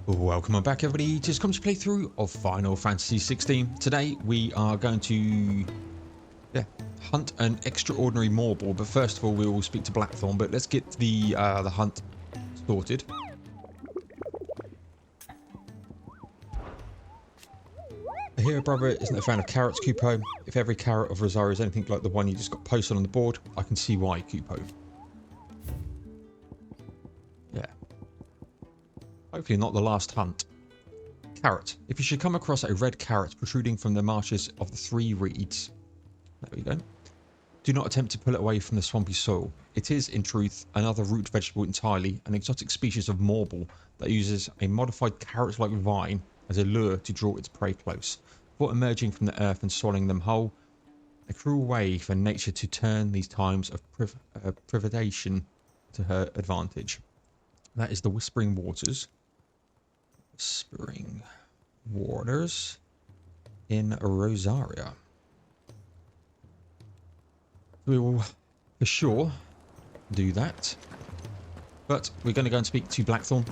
Welcome on back, everybody, to this commentary playthrough of Final Fantasy 16. Today we are going to hunt an extraordinary Morbol, but first of all we will speak to Blackthorn. But let's get the hunt sorted. A hero brother isn't a fan of carrots, Kupo. If every carrot of Rosario is anything like the one you just got posted on the board, I can see why, Kupo. Yeah. Hopefully not the last hunt. Carrot. If you should come across a red carrot protruding from the marshes of the Three Reeds, there we go, do not attempt to pull it away from the swampy soil. It is, in truth, another root vegetable entirely, an exotic species of Morbol that uses a modified carrot-like vine as a lure to draw its prey close, before emerging from the earth and swallowing them whole. A cruel way for nature to turn these times of privation to her advantage. That is the Whispering Waters. Whispering Waters in Rosaria. We will for sure do that, but we're going to go and speak to Blackthorn,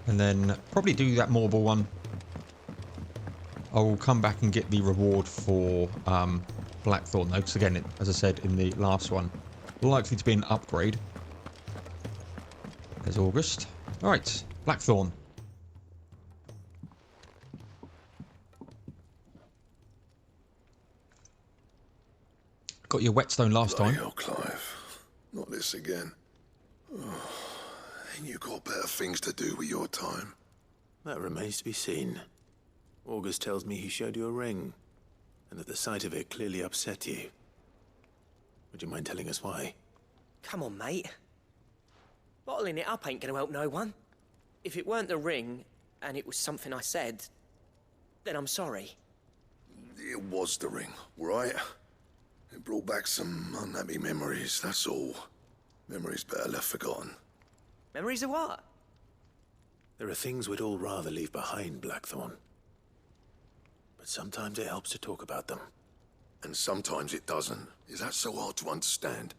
and then probably do that Morbol one. I will come back and get the reward for Blackthorn though, because again, as I said in the last one, likely to be an upgrade. There's August. Alright, Blackthorn. Got your whetstone last time. Hell, Clive. Not this again. Oh, ain't you got better things to do with your time? That remains to be seen. August tells me he showed you a ring, and that the sight of it clearly upset you. Would you mind telling us why? Come on, mate. Bottling it up ain't gonna help no one. If it weren't the ring, and it was something I said, then I'm sorry. It was the ring, right? It brought back some unhappy memories, that's all. Memories better left forgotten. Memories of what? There are things we'd all rather leave behind, Blackthorn. But sometimes it helps to talk about them. And sometimes it doesn't. Is that so hard to understand?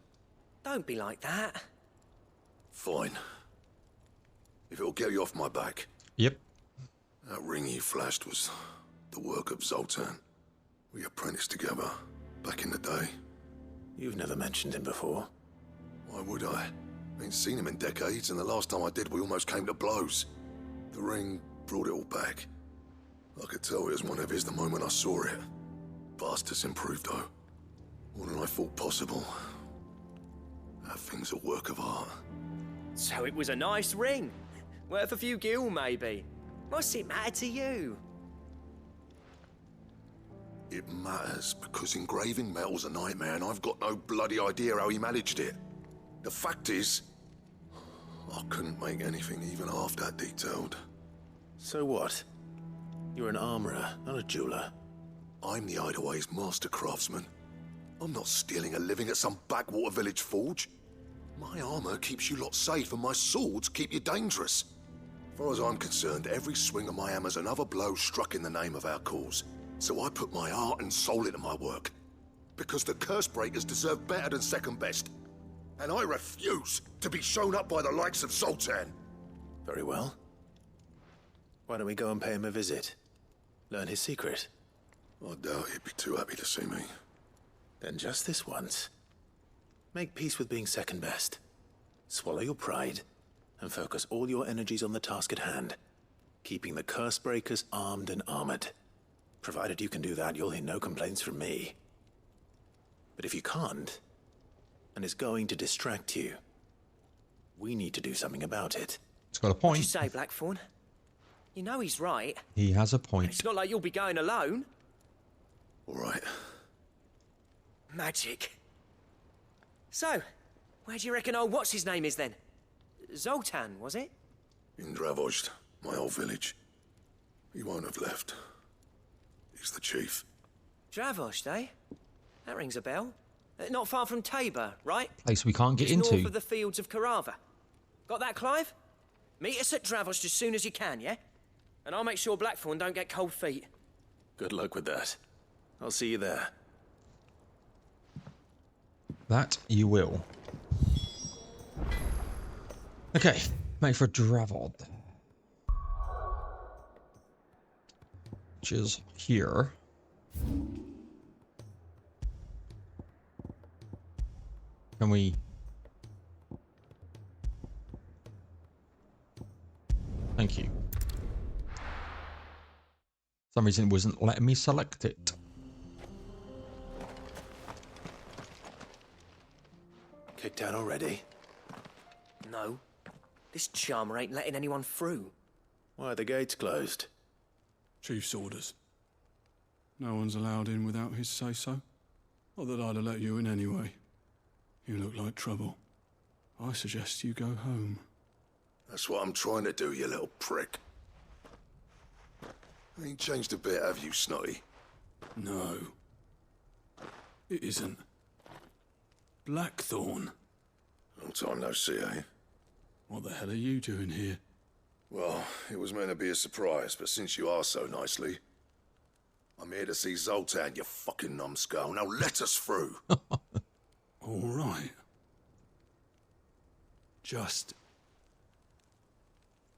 Don't be like that. Fine. If it'll get you off my back. Yep. That ring he flashed was the work of Zoltan. We apprenticed together, back in the day. You've never mentioned him before. Why would I? Ain't seen him in decades, and the last time I did, we almost came to blows. The ring brought it all back. I could tell it was one of his the moment I saw it. Bastard's improved, though. More than I thought possible. That thing's a work of art. So it was a nice ring. Worth a few gil, maybe. What's it matter to you? It matters because engraving metal's a nightmare, and I've got no bloody idea how he managed it. The fact is, I couldn't make anything even half that detailed. So what? You're an armorer, not a jeweler. I'm the Hideaway's master craftsman. I'm not stealing a living at some backwater village forge. My armor keeps you lot safe, and my swords keep you dangerous. As far as I'm concerned, every swing of my hammer's another blow struck in the name of our cause. So I put my heart and soul into my work. Because the curse breakers deserve better than second best. And I refuse to be shown up by the likes of Zoltan. Very well. Why don't we go and pay him a visit? Learn his secret. I doubt he'd be too happy to see me. Then just this once. Make peace with being second best. Swallow your pride, and focus all your energies on the task at hand. Keeping the curse breakers armed and armored. Provided you can do that, you'll hear no complaints from me. But if you can't, and it's going to distract you, we need to do something about it. It's got a What point. you say, Blackthorn? You know he's right. He has a point. It's not like you'll be going alone. All right. Magic. So, where do you reckon old what's-his-name is then? Zoltan, was it? In Dravozd, my old village. He won't have left. He's the chief. Dravozd, eh? That rings a bell. Not far from Tabor, right? Place we can't get Just into. north of the fields of Karava. Got that, Clive? Meet us at Dravozd as soon as you can, yeah? And I'll make sure Blackthorn don't get cold feet. Good luck with that. I'll see you there. That you will. Okay, make for Dravod. Which is here. Can we... Thank you. For some reason it wasn't letting me select it. Kicked out already? No. This charmer ain't letting anyone through. Why are the gates closed? Chief's orders. No one's allowed in without his say-so. Not that I'd have let you in anyway. You look like trouble. I suggest you go home. That's what I'm trying to do, you little prick. Ain't changed a bit, have you, Snotty? No. It isn't. Blackthorn. Long time no see, eh? What the hell are you doing here? Well, it was meant to be a surprise, but since you are so nicely, I'm here to see Zoltan, you fucking numbskull. Now let us through. All right. Just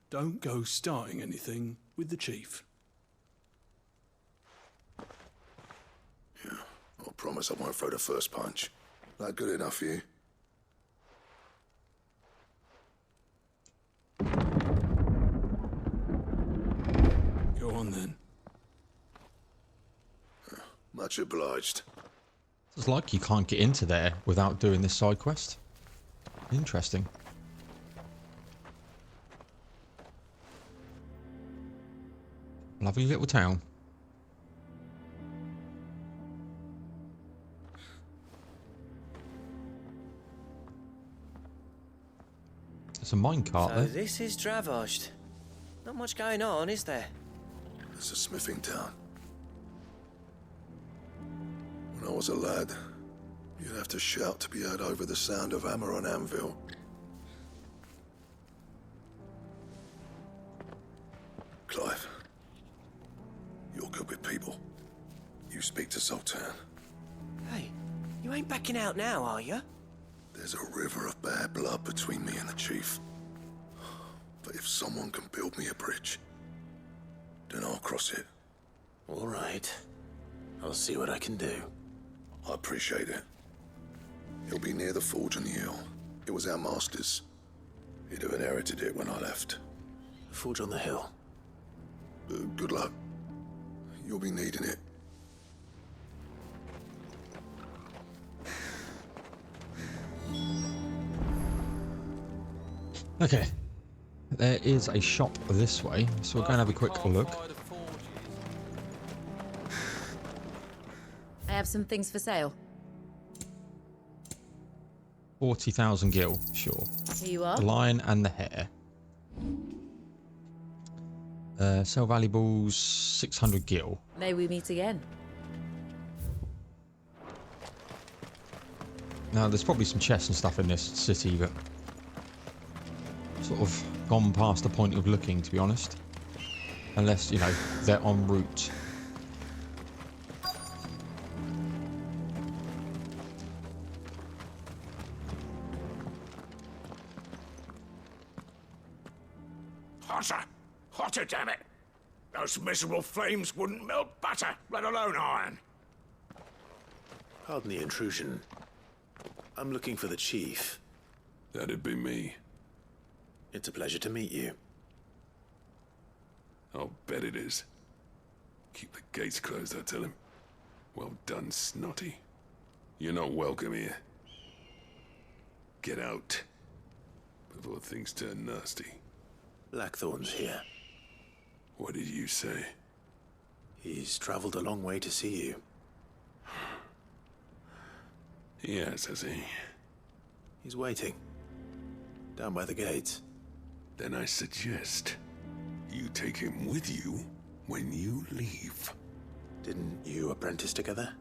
don't go starting anything with the chief. Yeah, I promise I won't throw the first punch. That good enough for you? Go on then. Much obliged. It's like you can't get into there without doing this side quest. Interesting. Lovely little town. There's a minecart So there. this is Dravod. Not much going on, is there? It's a smithing town. When I was a lad, you'd have to shout to be heard over the sound of hammer on anvil. Clive, you're good with people. You speak to Zoltan. Hey, you ain't backing out now, are you? There's a river of bad blood between me and the chief. But if someone can build me a bridge, then I'll cross it. All right. I'll see what I can do. I appreciate it. He'll be near the forge on the hill. It was our master's. He'd have inherited it when I left. Forge on the hill. Good luck. You'll be needing it. Okay. There is a shop this way, so we're going to have a quick look. I have some things for sale. 40,000 gil, sure. Here you are. The lion and the hare. Sell valuables, 600 gil. May we meet again. Now, there's probably some chests and stuff in this city, but sort of gone past the point of looking, to be honest. Unless, you know, they're en route. Hotter! Hotter, damn it! Those miserable flames wouldn't melt butter, let alone iron. Pardon the intrusion. I'm looking for the chief. That'd be me. It's a pleasure to meet you. I'll bet it is. Keep the gates closed, I tell him. Well done, Snotty. You're not welcome here. Get out before things turn nasty. Blackthorn's here. What did you say? He's traveled a long way to see you. Yes, has he? He's waiting. Down by the gates. Then I suggest you take him with you when you leave. Didn't you apprentice together?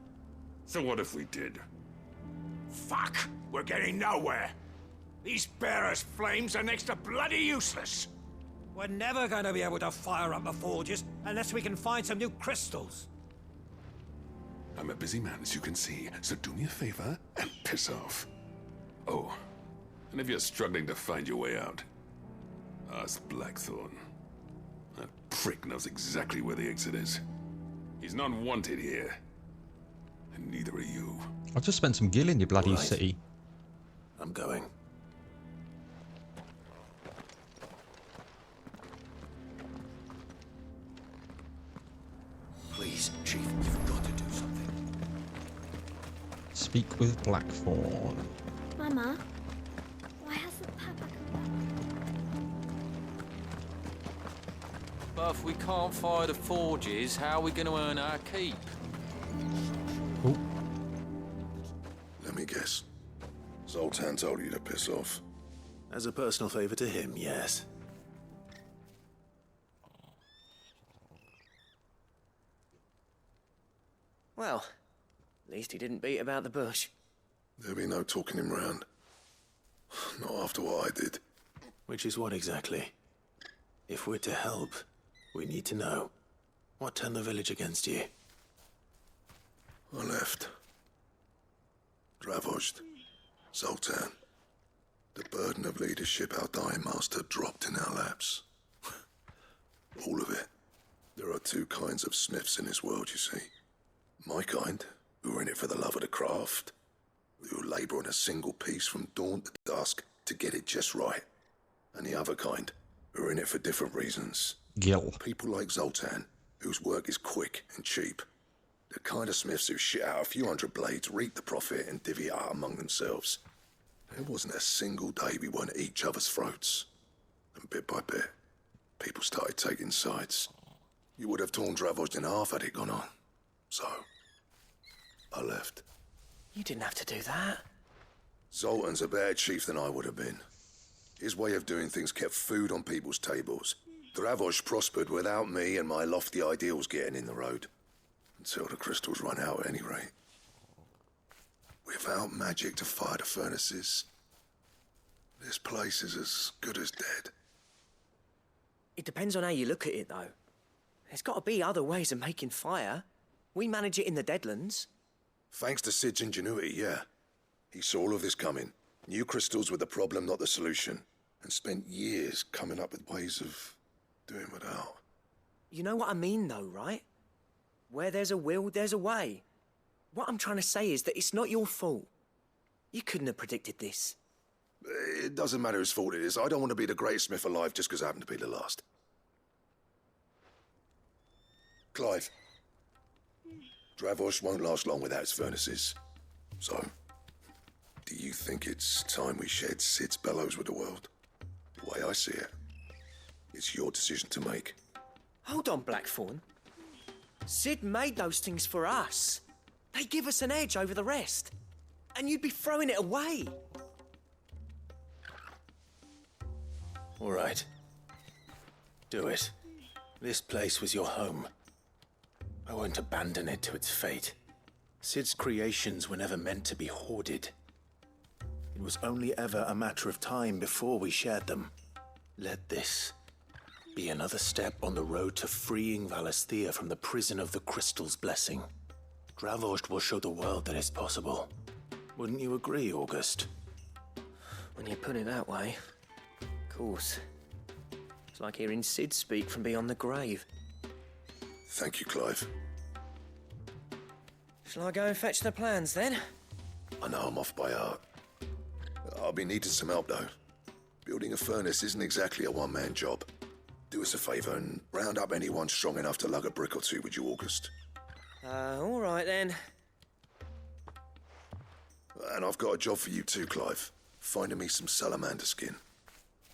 So what if we did? Fuck! We're getting nowhere! These bearers' flames are next to bloody useless! We're never going to be able to fire up the forges unless we can find some new crystals. I'm a busy man, as you can see, so do me a favor and piss off. Oh, and if you're struggling to find your way out, Ask Blackthorn. That prick knows exactly where the exit is. He's not wanted here. And neither are you. I've just spent some gil in your bloody Right. city. I'm going. Please, Chief, you've got to do something. Speak with Blackthorn. Mama, why hasn't Papa come But if we can't fire the forges, how are we going to earn our keep? Oh, Let me guess. Zoltan told you to piss off. As a personal favor to him, yes. Well, at least he didn't beat about the bush. There'll be no talking him round. Not after what I did. Which is what exactly? If we're to help, we need to know. What turned the village against you? I left. Dravozd. Zoltan. The burden of leadership our dying master dropped in our laps. All of it. There are two kinds of smiths in this world, you see. My kind, who are in it for the love of the craft, who labour on a single piece from dawn to dusk to get it just right. And the other kind, who are in it for different reasons. gil. People like Zoltan, whose work is quick and cheap. The kind of smiths who shit out a few hundred blades, reap the profit, and divvy it out among themselves. There wasn't a single day we weren't at each other's throats. And bit by bit, people started taking sides. You would have torn Dravozd in half had it gone on. So, I left. You didn't have to do that. Zoltan's a better chief than I would have been. His way of doing things kept food on people's tables. Dravozd prospered without me and my lofty ideals getting in the road. Until the crystals run out at any rate. Without magic to fire the furnaces, this place is as good as dead. It depends on how you look at it, though. There's got to be other ways of making fire. We manage it in the deadlands. Thanks to Sid's ingenuity, yeah. He saw all of this coming. Knew crystals were the problem, not the solution. And spent years coming up with ways of doing without. You know what I mean, though, right? Where there's a will, there's a way. What I'm trying to say is that it's not your fault. You couldn't have predicted this. It doesn't matter whose fault it is. I don't want to be the greatest smith alive just because I happen to be the last. Clive. Dravozd won't last long without its furnaces. So, do you think it's time we shed Sid's bellows with the world? The way I see it, it's your decision to make. Hold on, Blackthorn. Sid made those things for us. They give us an edge over the rest. And you'd be throwing it away. All right. Do it. This place was your home. I won't abandon it to its fate. Sid's creations were never meant to be hoarded. It was only ever a matter of time before we shared them. Let this be another step on the road to freeing Valisthea from the prison of the Crystal's blessing. Dravozd will show the world that it's possible. Wouldn't you agree, August? When you put it that way, of course. It's like hearing Sid speak from beyond the grave. Thank you, Clive. Shall I go and fetch the plans, then? I know I'm off by heart. I'll be needing some help, though. Building a furnace isn't exactly a one-man job. Do us a favour and round up anyone strong enough to lug a brick or two, would you, August? All right, then. And I've got a job for you too, Clive. Finding me some salamander skin.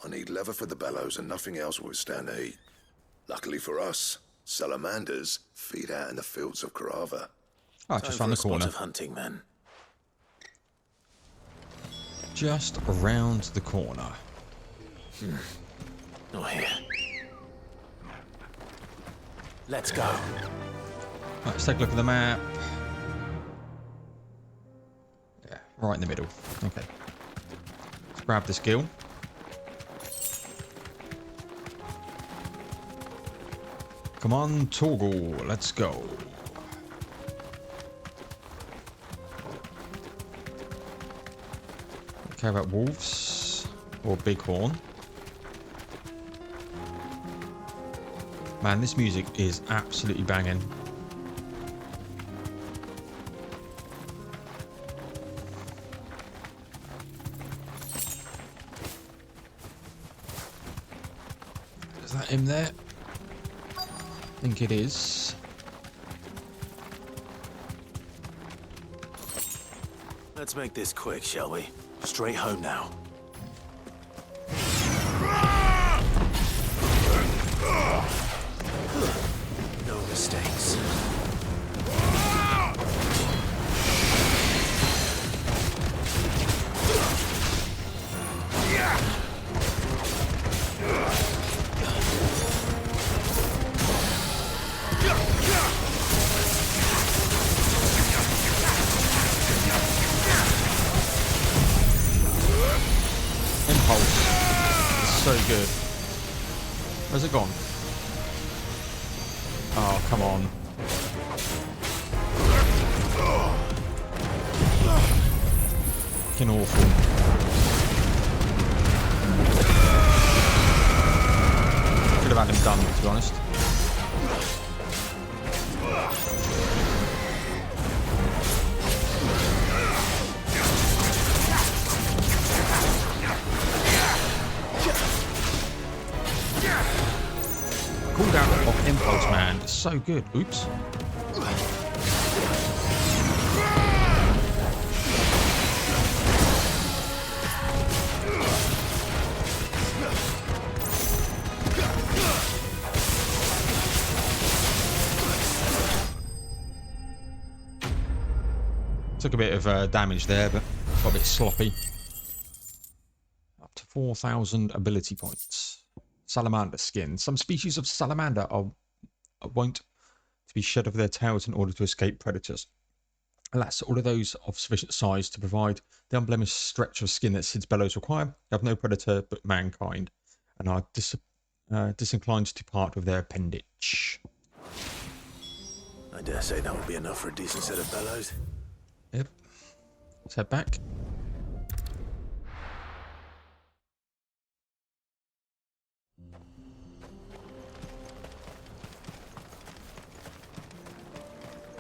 I need leather for the bellows and nothing else will withstand the heat. Luckily for us, salamanders feed out in the fields of Karava. Oh, just round the corner. Of hunting, man. Just around the corner. Not here. Let's go. Right, let's take a look at the map. Yeah, right in the middle. Okay. Let's grab this gill. Come on, Toggle. Let's go. Care about wolves or bighorn. Man, this music is absolutely banging. Is that him there? I think it is. Let's make this quick, shall we? Straight home now. No mistakes. So good. Where's it gone? Oh, come on. Fucking awful. Could have had him done, to be honest. Cooldown of impulse, man. It's so good. Oops. Took a bit of damage there, but got a bit sloppy. Up to 4,000 ability points. Salamander skin. Some species of salamander are wont to be shed of their tails in order to escape predators. Alas, all of those of sufficient size to provide the unblemished stretch of skin that Sid's bellows require have no predator but mankind, and are disinclined to part with their appendage. I dare say that would be enough for a decent set of bellows. Yep. Let's head back.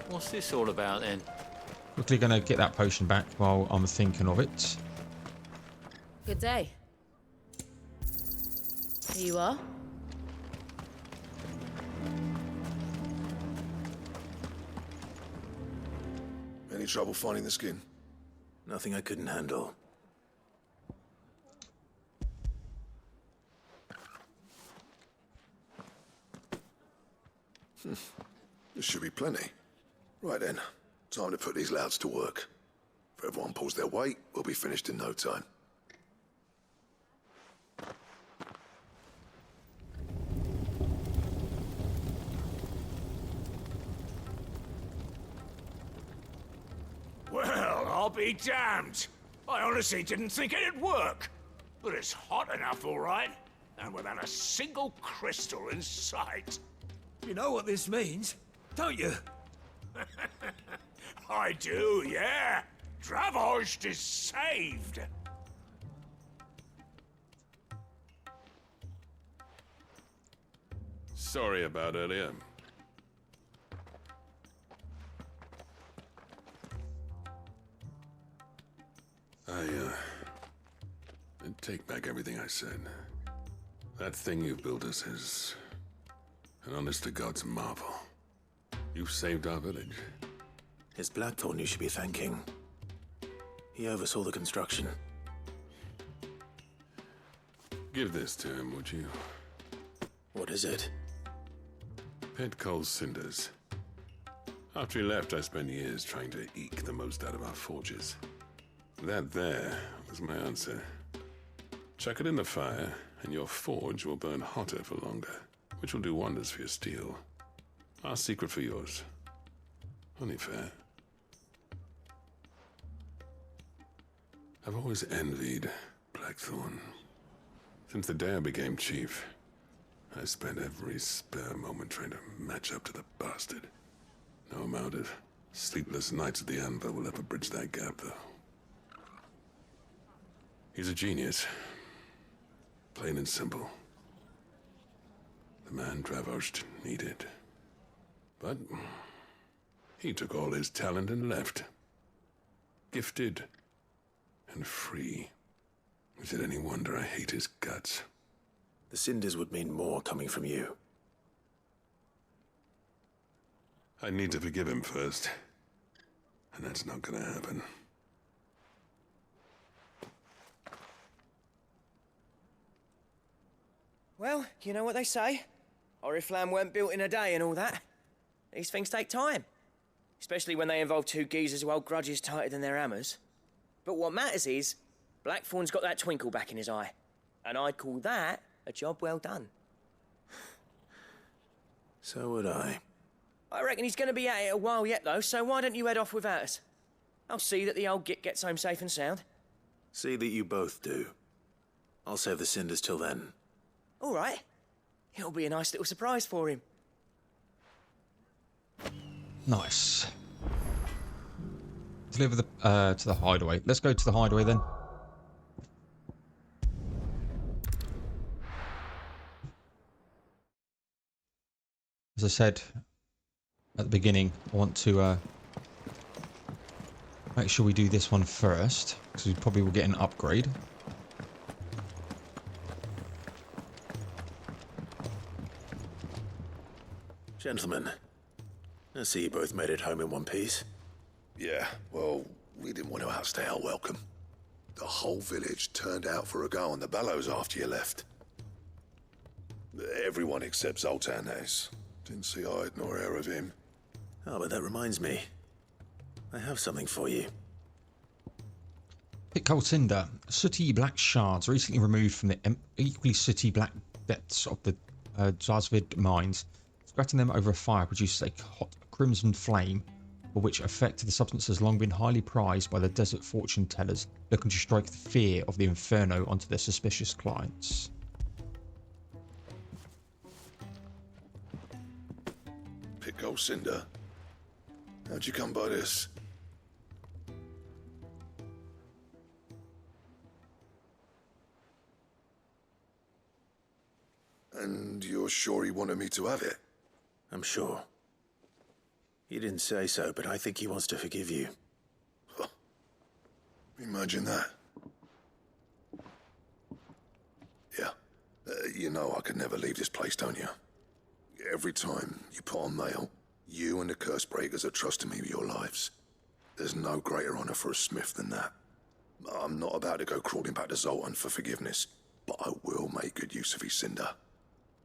What's this all about then? Quickly going to get that potion back while I'm thinking of it. Good day. Here you are. Any trouble finding the skin? Nothing I couldn't handle. This should be plenty. Right then, time to put these louds to work. If everyone pulls their weight, we'll be finished in no time. Well, I'll be damned. I honestly didn't think it'd work. But it's hot enough, all right. And without a single crystal in sight. You know what this means, don't you? I do, yeah. Dravozd is saved. Sorry about earlier. I take back everything I said. That thing you built us is an honest-to-God's marvel. You've saved our village. It's Blackthorn you should be thanking. He oversaw the construction. Give this to him, would you? What is it? Pet Cole's cinders. After he left, I spent years trying to eke the most out of our forges. That there was my answer. Chuck it in the fire, and your forge will burn hotter for longer, which will do wonders for your steel. Our secret for yours. Only fair. I've always envied Blackthorn. Since the day I became chief, I spent every spare moment trying to match up to the bastard. No amount of sleepless nights at the Anvil will ever bridge that gap, though. He's a genius. Plain and simple. the man Dravosht needed. But he took all his talent and left. Gifted and free. Is it any wonder I hate his guts? The cinders would mean more coming from you. I need to forgive him first. And that's not gonna happen. Well, you know what they say. Oriflamme weren't built in a day and all that. These things take time. Especially when they involve two geezers who hold grudges tighter than their hammers. But what matters is, Blackthorn's got that twinkle back in his eye. And I'd call that a job well done. So would I. I reckon he's going to be at it a while yet, though, so why don't you head off without us? I'll see that the old git gets home safe and sound. See that you both do. I'll save the cinders till then. All right. It'll be a nice little surprise for him. Nice. Deliver the to the hideaway. Let's go to the hideaway then. As I said at the beginning, I want to make sure we do this one first, because we probably will get an upgrade. Gentlemen, I see you both made it home in one piece. Yeah, well, we didn't want to outstay our welcome. The whole village turned out for a go on the bellows after you left. Everyone except Zoltan has. Didn't see hide nor hair of him. Oh, but that reminds me. I have something for you. Pit coal cinder. Sooty black shards recently removed from the equally sooty black depths of the Zarsvid mines. Scratching them over a fire produces a hot crimson flame, for which effect the substance has long been highly prized by the desert fortune tellers looking to strike the fear of the inferno onto their suspicious clients. Pit coal cinder. How'd you come by this? And you're sure he wanted me to have it? I'm sure. He didn't say so, but I think he wants to forgive you. Huh. Imagine that. Yeah. You know I could never leave this place, don't you? Every time you put on mail, you and the curse breakers are trusting me with your lives. There's no greater honor for a smith than that. I'm not about to go crawling back to Zoltan for forgiveness, but I will make good use of his cinder.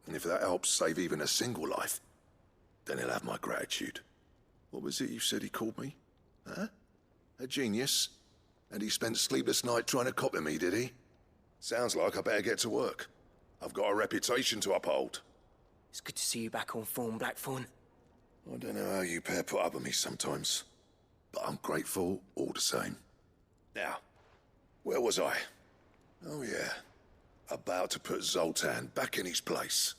And if that helps save even a single life, then he'll have my gratitude. What was it you said he called me? Huh? A genius? And he spent sleepless night trying to copy me, did he? Sounds like I better get to work. I've got a reputation to uphold. It's good to see you back on form, Blackthorn. I don't know how you pair put up with me sometimes, but I'm grateful all the same. Now, where was I? Oh yeah, about to put Zoltan back in his place.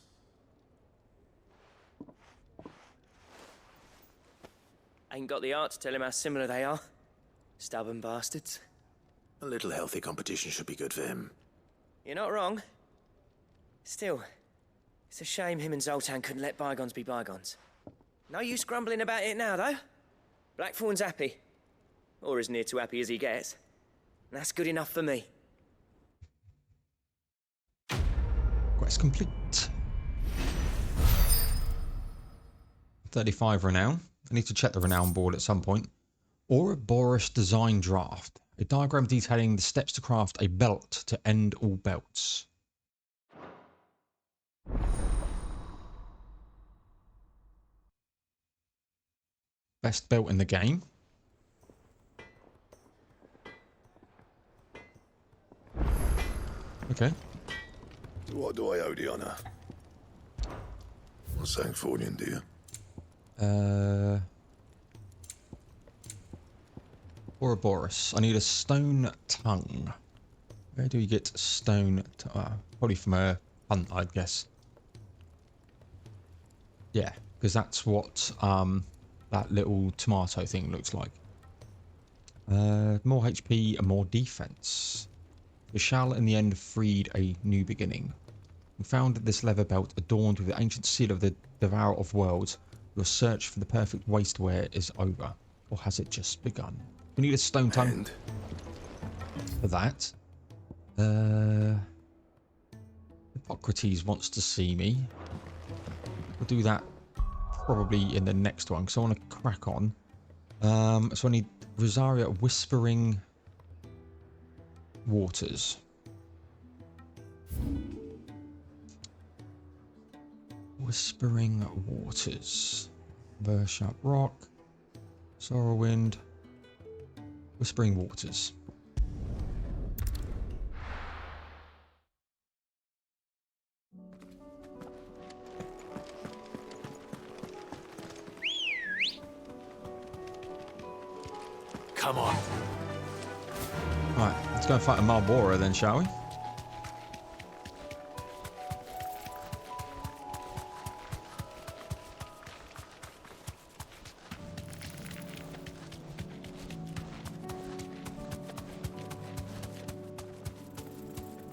Ain't got the art to tell him how similar they are. Stubborn bastards. A little healthy competition should be good for him. You're not wrong. Still, it's a shame him and Zoltan couldn't let bygones be bygones. No use grumbling about it now, though. Blackthorn's happy. Or as near to happy as he gets. And that's good enough for me. Quest complete. 35 renown. I need to check the renown board at some point. Ouroboros design draft. A diagram detailing the steps to craft a belt to end all belts. Best belt in the game. Okay. What do I owe the honor? What's that for you, dear? Ouroboros. I need a stone tongue. Where do we get stone? Probably from a hunt, I'd guess. Yeah, because that's what that little tomato thing looks like. More HP and more defense. The shall in the end freed a new beginning. and found this leather belt adorned with the ancient seal of the Devourer of Worlds. Your search for the perfect waistwear is over. Or has it just begun? We need a stone tongue for that. Hippocrates wants to see me. We'll do that probably in the next one, because I want to crack on. So I need Rosaria Whispering Waters. Whispering Waters. Versharp Rock. Sorrowwind. Whispering Waters. Come on. Right, let's go and fight a Marlboro then, shall we?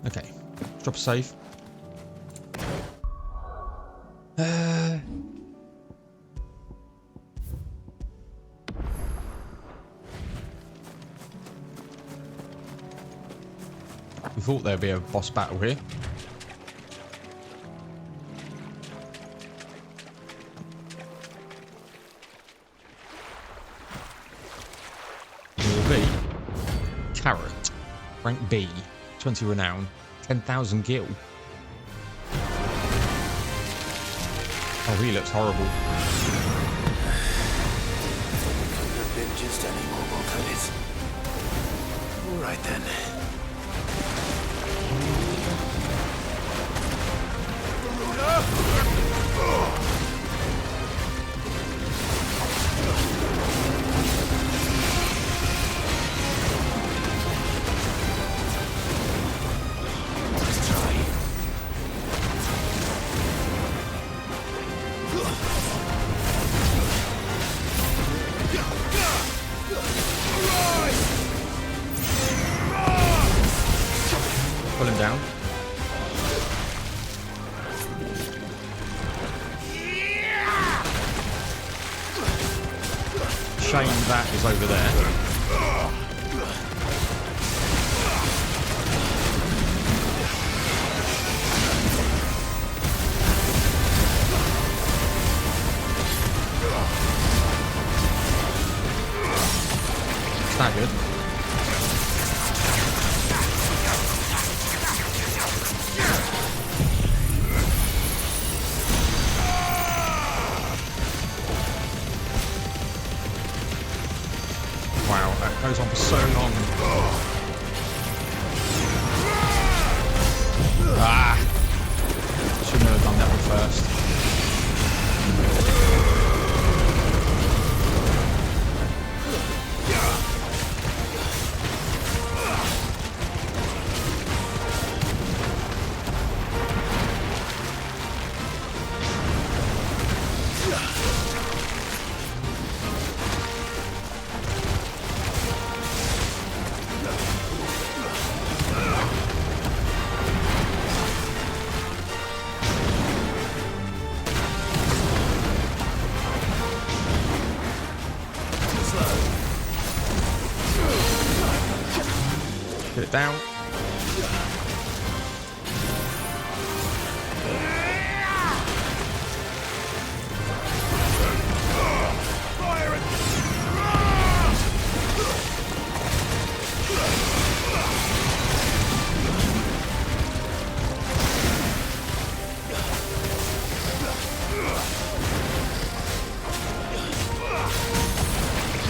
Okay, drop a save. We thought there'd be a boss battle here. It will be Carrot, rank B, 20 renown, 10,000 gil. Oh, he looks horrible. Couldn't have been just any normal, could it? All right then. Pull him down. Shame that is over there. Staggered. Wow, that goes on for so long. Ah! Shouldn't have done that one first. Get it down.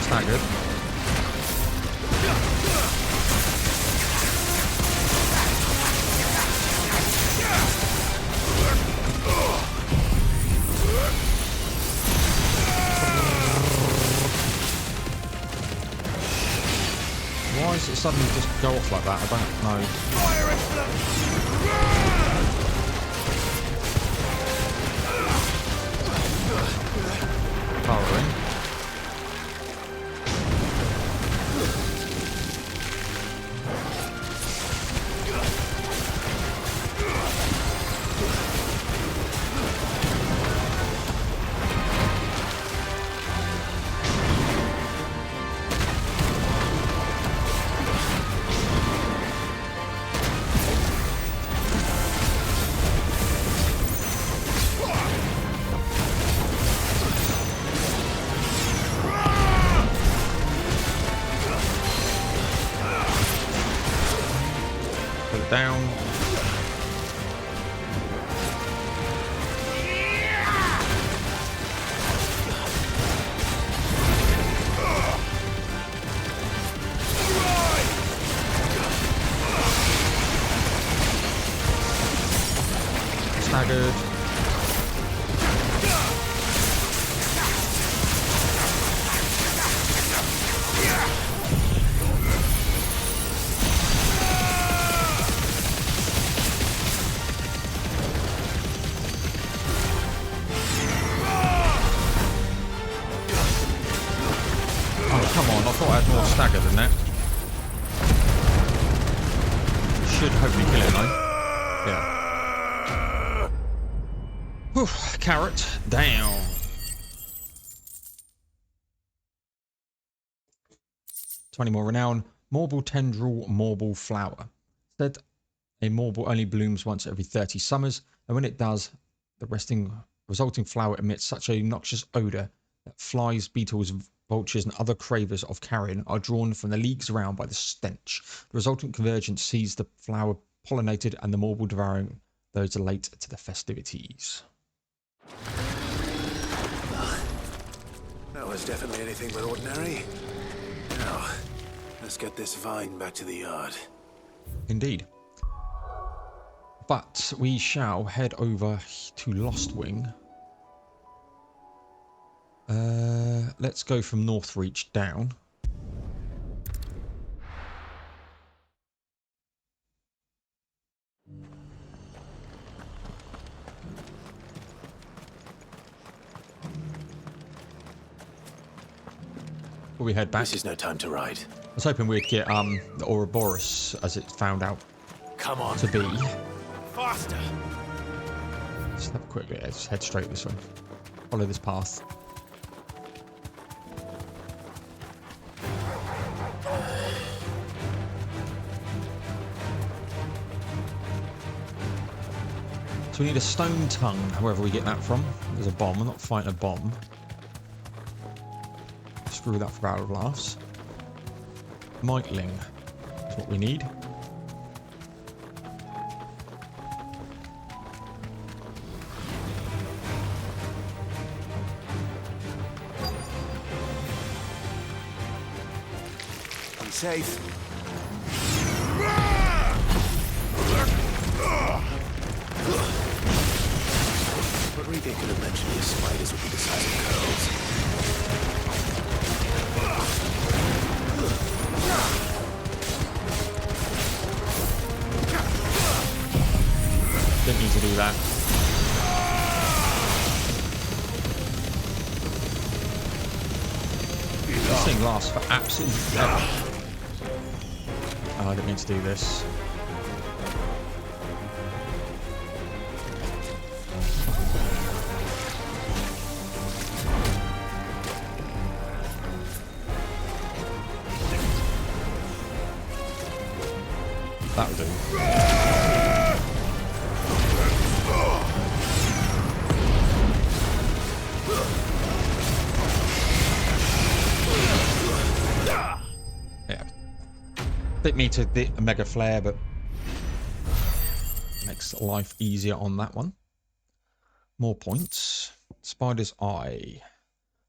Staggered. Why does it suddenly just go off like that? I don't know. Powering. staggered. Oh, come on. I thought I had more stagger than that. Should hopefully kill it, though. Yeah. Whew, carrot down. "20 more renown. Marble tendril, marble flower. Said a marble only blooms once every 30 summers, and when it does, the resulting flower emits such a noxious odor that flies, beetles, vultures, and other cravers of carrion are drawn from the leagues around by the stench. The resultant convergence sees the flower pollinated and the marble devouring those late to the festivities." That was definitely anything but ordinary. Now, let's get this vine back to the yard. Indeed. But we shall head over to Lost Wing. Let's go from Northreach down. Before we head back. This is no time to ride. I was hoping we'd get the Ouroboros as it found out Come on. to be. Faster. Let's have a quick look. Let's head straight this way. Follow this path. So we need a stone tongue, wherever we get that from. There's a bomb. We're not fighting a bomb. Screw that for out of laughs. Mightling is what we need. I'm safe. Rodriguez could have mentioned his spiders would be the size of curls. Didn't need to do that. This thing lasts for absolutely forever. Oh, I didn't mean to do this. That'll do. Yeah. Bit me to the Mega Flare, but makes life easier on that one. More points. Spider's Eye.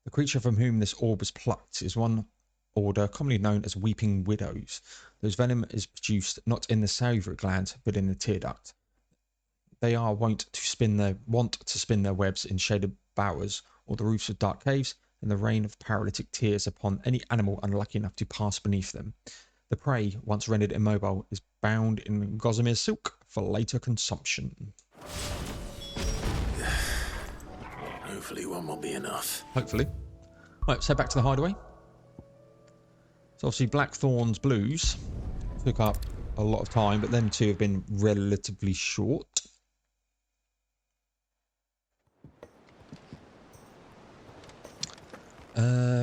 The creature from whom this orb was plucked is one order commonly known as Weeping Widows. Whose venom is produced not in the salivary gland, but in the tear duct. They are wont to spin their webs in shaded bowers or the roofs of dark caves, and the rain of paralytic tears upon any animal unlucky enough to pass beneath them. The prey, once rendered immobile, is bound in gossamer silk for later consumption. Hopefully one will be enough. Hopefully. Right, let's head back to the hideaway. So obviously Blackthorn's Blues took up a lot of time, but them two have been relatively short.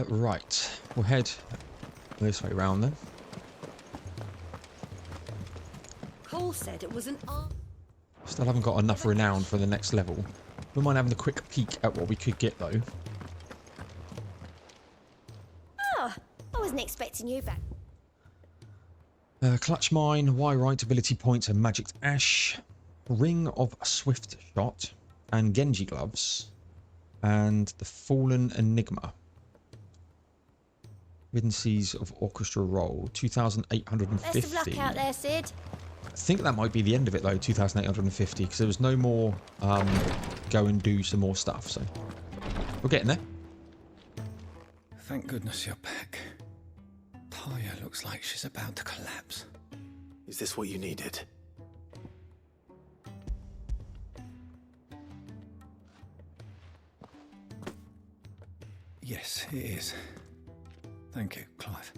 Right, we'll head this way around then. Cole said it was an art. Still haven't got enough renown for the next level. Wouldn't mind having a quick peek at what we could get though. Oh, I wasn't expecting you back. Clutch Mine, Y-Right ability points and magic ash, Ring of Swift Shot, and Genji gloves, and the Fallen Enigma. Hidden Seas of Orchestra Roll, 2,850. Best of luck out there, Sid. think that might be the end of it though, 2,850, because there was no more go and do some more stuff, so we're getting there. Thank goodness you're back. Taya looks like she's about to collapse. Is this what you needed? Yes, it is. Thank you, Clive.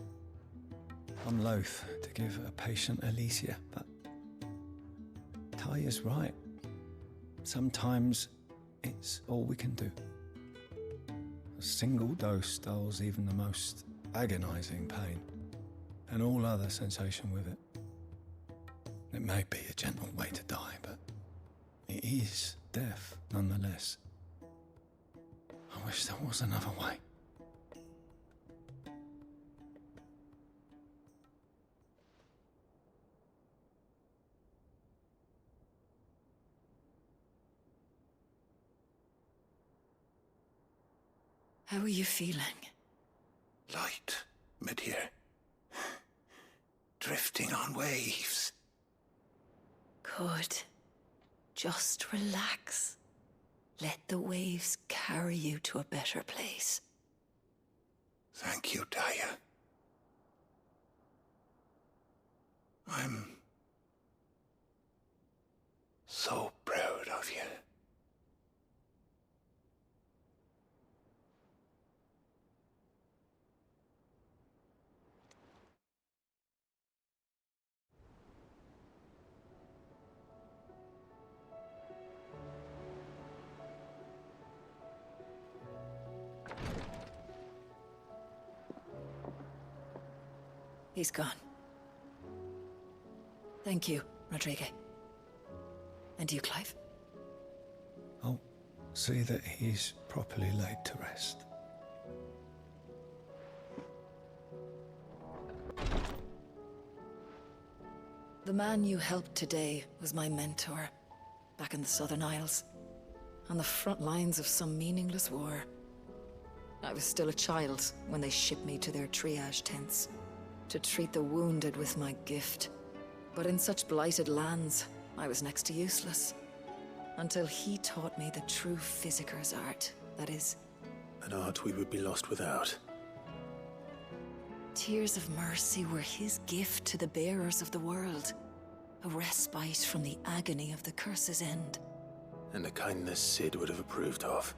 I'm loath to give a patient Alicia, but Taya's right. Sometimes it's all we can do. A single dose dulls even the most agonizing pain, and all other sensation with it. It may be a gentle way to die, but it is death nonetheless. I wish there was another way. How are you feeling? Light, mid-here. Drifting on waves. Good. Just relax. Let the waves carry you to a better place. Thank you, Taya. I'm so proud of you. He's gone. Thank you, Rodrigue. And you, Clive? I'll see that he's properly laid to rest. The man you helped today was my mentor, back in the Southern Isles, on the front lines of some meaningless war. I was still a child when they shipped me to their triage tents, to treat the wounded with my gift. But in such blighted lands, I was next to useless. Until he taught me the true physicker's art, that is... An art we would be lost without. Tears of mercy were his gift to the bearers of the world. A respite from the agony of the curse's end. And a kindness Sid would have approved of.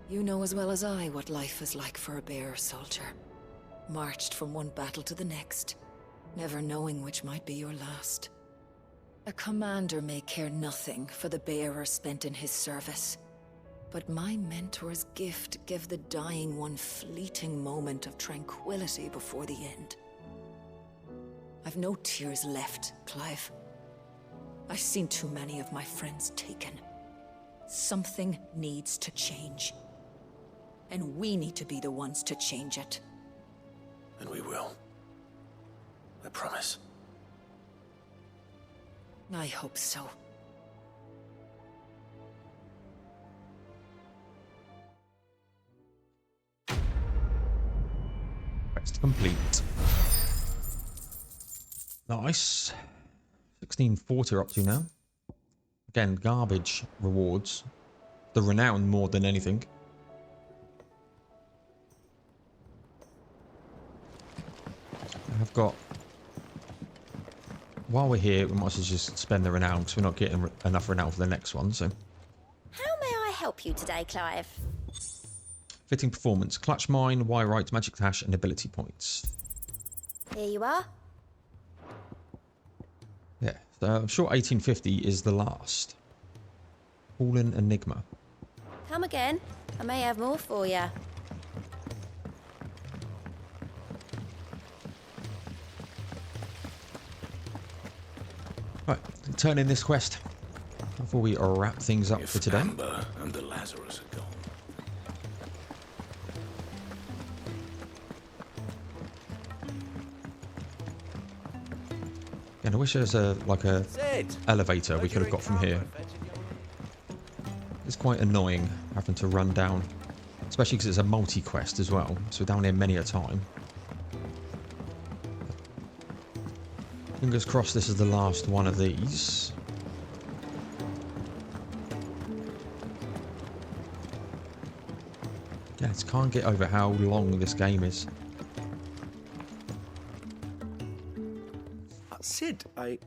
You know as well as I what life is like for a bearer soldier. Marched from one battle to the next, never knowing which might be your last. A commander may care nothing for the bearer spent in his service, but my mentor's gift gave the dying one fleeting moment of tranquility before the end. I've no tears left, Clive. I've seen too many of my friends taken. Something needs to change. And we need to be the ones to change it. And we will. I promise. I hope so. Quest complete. Nice. 1640 we're up to now. Again, garbage rewards. The renown more than anything. I've got... While we're here, we might as well just spend the renown because we're not getting enough renown for the next one, so... How may I help you today, Clive? Fitting performance. Clutch mine, wire right, magic hash, and ability points. Here you are. Yeah, so I'm sure 1850 is the last. Fallen Enigma. Come again. I may have more for you. Right, turn in this quest before we wrap things up for today. Amber and the Lazarus are gone. And I wish there was a elevator we could have got from here. It's quite annoying having to run down, especially because it's a multi-quest as well. So we're down here many a time. Fingers crossed this is the last one of these. Yeah, I just can't get over how long this game is. Sid, I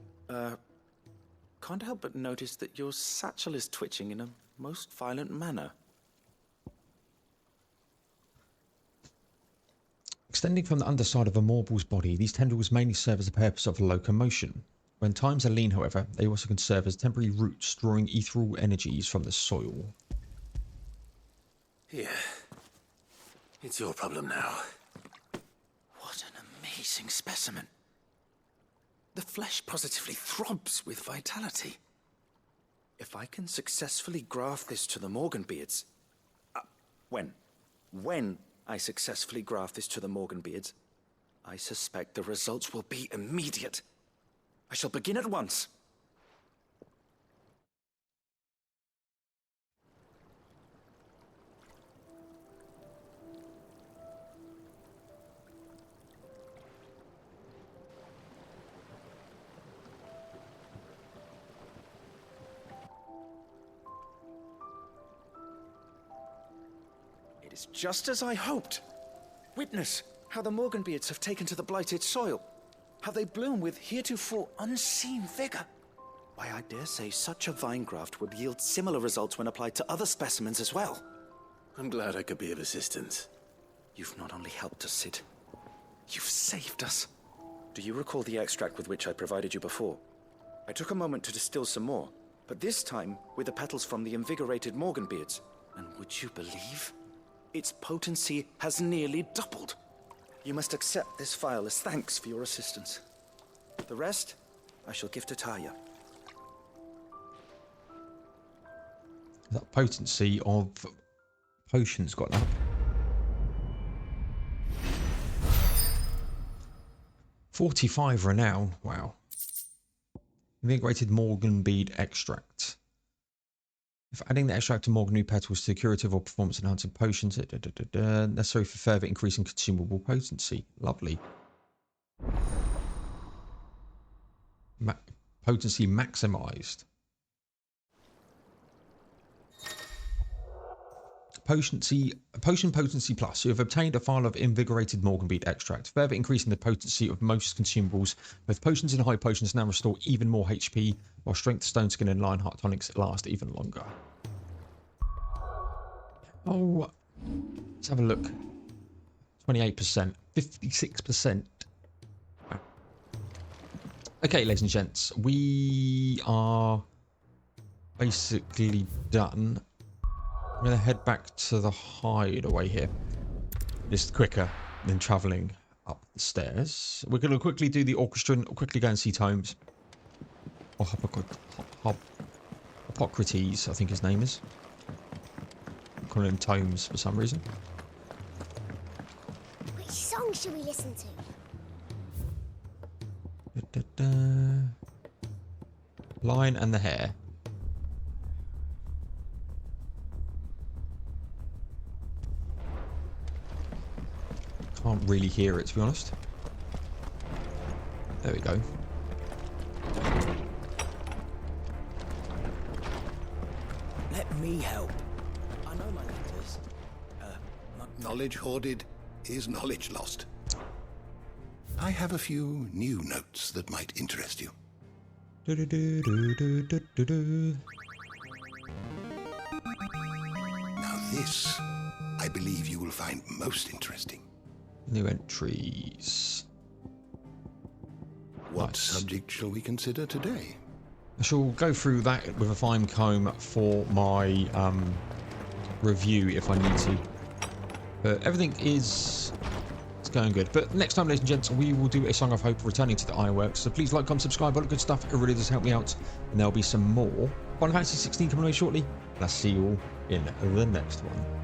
can't help but notice that your satchel is twitching in a most violent manner. Extending from the underside of a morble's body, these tendrils mainly serve as the purpose of locomotion. When times are lean, however, they also can serve as temporary roots, drawing ethereal energies from the soil. Here. It's your problem now. What an amazing specimen. The flesh positively throbs with vitality. If I can successfully graft this to the Morganbeards... When I successfully graft this to the Morganbeards, I suspect the results will be immediate. I shall begin at once. It is just as I hoped. Witness how the Morganbeards have taken to the blighted soil. How they bloom with heretofore unseen vigor. Why, I dare say such a vine graft would yield similar results when applied to other specimens as well. I'm glad I could be of assistance. You've not only helped us, Sid, you've saved us. Do you recall the extract with which I provided you before? I took a moment to distill some more, but this time with the petals from the invigorated Morganbeards. And would you believe? Its potency has nearly doubled. You must accept this vial as thanks for your assistance. The rest, I shall give to Taya. That potency of potions got up. 45 renown. Wow. Invigorated Morganbeard extract. If adding the extract of Morgan new petals to curative or performance enhancing potions, necessary for further increasing consumable potency. Lovely. Potency maximized. Potion potency plus. You have obtained a vial of invigorated Morganbeard extract, further increasing the potency of most consumables. Both potions and high potions now restore even more HP, while strength, stone skin, and lion heart tonics last even longer. Oh, let's have a look. 28%, 56%. Okay, ladies and gents, we are basically done. I'm going to head back to the hideaway here. It's quicker than travelling up the stairs. We're going to quickly do the orchestra and quickly go and see Tomes. Or Hippocrates, I think his name is. I'm calling him Tomes for some reason. Which song should we listen to? Lion and the Hare. Can't really hear it, to be honest. There we go. Let me help. I know my letters. Knowledge hoarded is knowledge lost. I have a few new notes that might interest you. Now this, I believe you will find most interesting. New entries. What subject shall we consider today? I shall go through that with a fine comb for my review if I need to. But everything is going good. But next time, ladies and gents, we will do a Song of Hope returning to the ironworks. So please like, comment, subscribe, all the good stuff. It really does help me out. And there'll be some more Final Fantasy 16 coming away shortly. And I'll see you all in the next one.